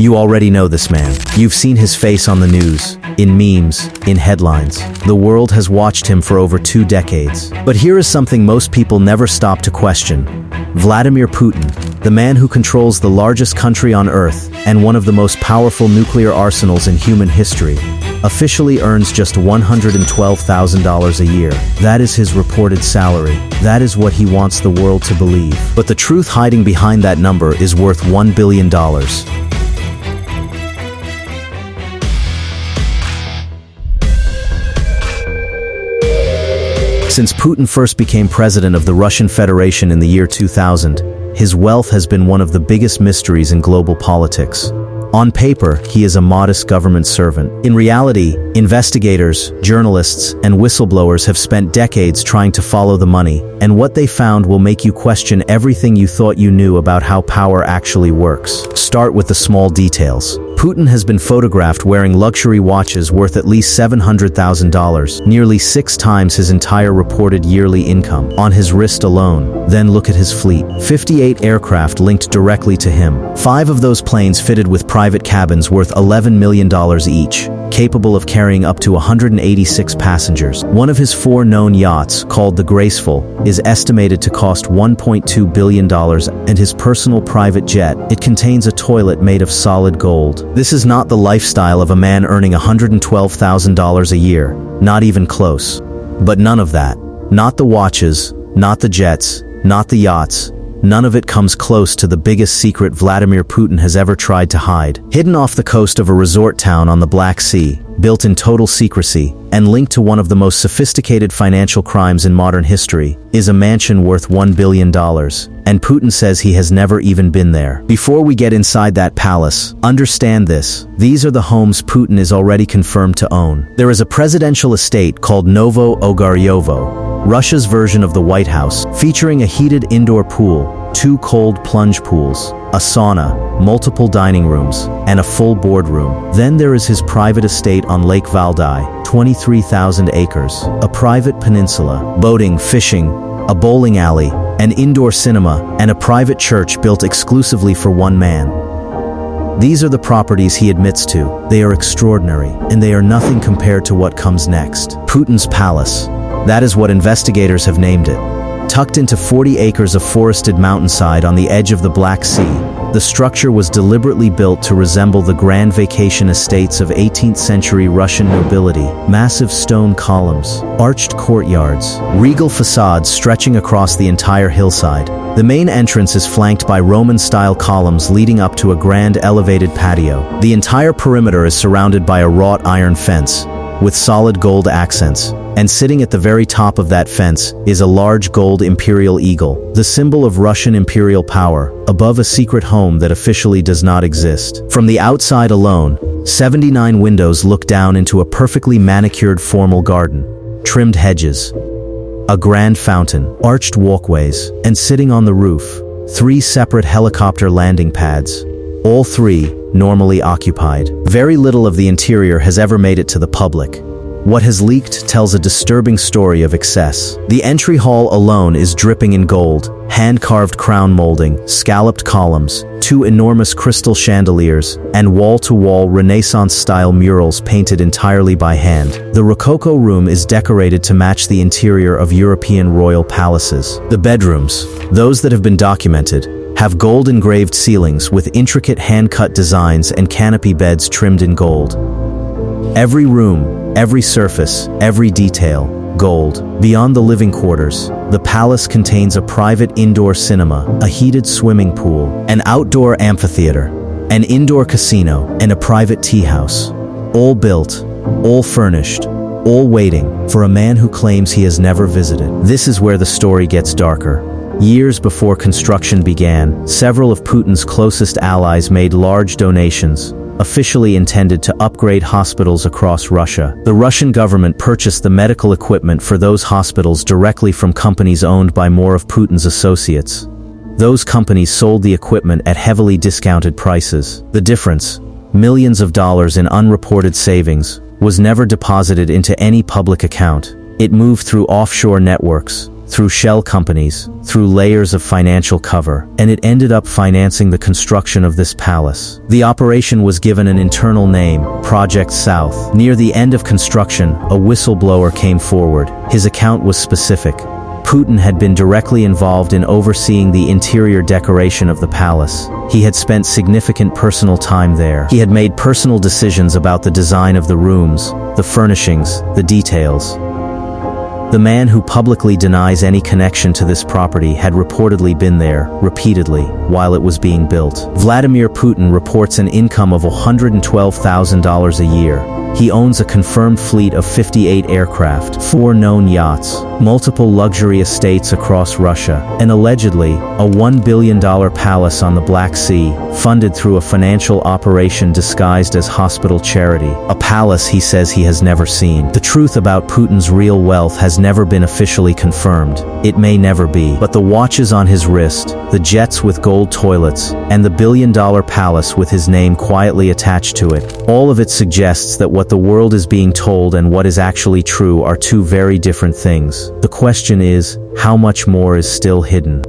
You already know this man. You've seen his face on the news, in memes, in headlines. The world has watched him for over 2 decades. But here is something most people never stop to question. Vladimir Putin, the man who controls the largest country on Earth and one of the most powerful nuclear arsenals in human history, officially earns just $112,000 a year. That is his reported salary. That is what he wants the world to believe. But the truth hiding behind that number is worth $1 billion. Since Putin first became president of the Russian Federation in the year 2000, his wealth has been one of the biggest mysteries in global politics. On paper, he is a modest government servant. In reality, investigators, journalists, and whistleblowers have spent decades trying to follow the money, and what they found will make you question everything you thought you knew about how power actually works. Start with the small details. Putin has been photographed wearing luxury watches worth at least $700,000, nearly 6 times his entire reported yearly income, on his wrist alone. Then look at his fleet. 58 aircraft linked directly to him. 5 of those planes fitted with private cabins worth $11 million each, capable of carrying up to 186 passengers. One of his 4 known yachts, called the Graceful, is estimated to cost $1.2 billion, and his personal private jet, it contains a toilet made of solid gold. This is not the lifestyle of a man earning $112,000 a year, not even close. But none of that, not the watches, not the jets, not the yachts, none of it comes close to the biggest secret Vladimir Putin has ever tried to hide. Hidden off the coast of a resort town on the Black Sea, built in total secrecy, and linked to one of the most sophisticated financial crimes in modern history, is a mansion worth $1 billion. And Putin says he has never even been there. Before we get inside that palace, understand this. These are the homes Putin is already confirmed to own. There is a presidential estate called Novo Ogaryovo, Russia's version of the White House, featuring a heated indoor pool, 2 cold plunge pools, a sauna, multiple dining rooms, and a full boardroom. Then there is his private estate on Lake Valdai, 23,000 acres, a private peninsula, boating, fishing, a bowling alley, an indoor cinema, and a private church built exclusively for one man. These are the properties he admits to. They are extraordinary, and they are nothing compared to what comes next. Putin's Palace. That is what investigators have named it. Tucked into 40 acres of forested mountainside on the edge of the Black Sea, the structure was deliberately built to resemble the grand vacation estates of 18th century Russian nobility. Massive stone columns, arched courtyards, regal facades stretching across the entire hillside. The main entrance is flanked by Roman-style columns leading up to a grand elevated patio. The entire perimeter is surrounded by a wrought iron fence, with solid gold accents. And sitting at the very top of that fence is a large gold imperial eagle, the symbol of Russian imperial power, above a secret home that officially does not exist. From the outside alone, 79 windows look down into a perfectly manicured formal garden, trimmed hedges, a grand fountain, arched walkways, and sitting on the roof, 3 separate helicopter landing pads, all 3 normally occupied. Very little of the interior has ever made it to the public. What has leaked tells a disturbing story of excess. The entry hall alone is dripping in gold, hand-carved crown molding, scalloped columns, 2 enormous crystal chandeliers, and wall-to-wall Renaissance-style murals painted entirely by hand. The Rococo room is decorated to match the interior of European royal palaces. The bedrooms, those that have been documented, have gold-engraved ceilings with intricate hand-cut designs and canopy beds trimmed in gold. Every room, every surface, every detail, gold. Beyond the living quarters, the palace contains a private indoor cinema, a heated swimming pool, an outdoor amphitheater, an indoor casino, and a private tea house. All built, all furnished, all waiting for a man who claims he has never visited. This is where the story gets darker. Years before construction began, several of Putin's closest allies made large donations, officially intended to upgrade hospitals across Russia. The Russian government purchased the medical equipment for those hospitals directly from companies owned by more of Putin's associates. Those companies sold the equipment at heavily discounted prices. The difference, millions of dollars in unreported savings, was never deposited into any public account. It moved through offshore networks, through shell companies, through layers of financial cover, and it ended up financing the construction of this palace. The operation was given an internal name, Project South. Near the end of construction, a whistleblower came forward. His account was specific. Putin had been directly involved in overseeing the interior decoration of the palace. He had spent significant personal time there. He had made personal decisions about the design of the rooms, the furnishings, the details. The man who publicly denies any connection to this property had reportedly been there, repeatedly, while it was being built. Vladimir Putin reports an income of $112,000 a year. He owns a confirmed fleet of 58 aircraft, 4 known yachts, multiple luxury estates across Russia, and allegedly, a $1 billion palace on the Black Sea, funded through a financial operation disguised as hospital charity. A palace he says he has never seen. The truth about Putin's real wealth has never been officially confirmed. It may never be. But the watches on his wrist, the jets with gold toilets, and the billion-dollar palace with his name quietly attached to it, all of it suggests that what the world is being told and what is actually true are two very different things. The question is, how much more is still hidden?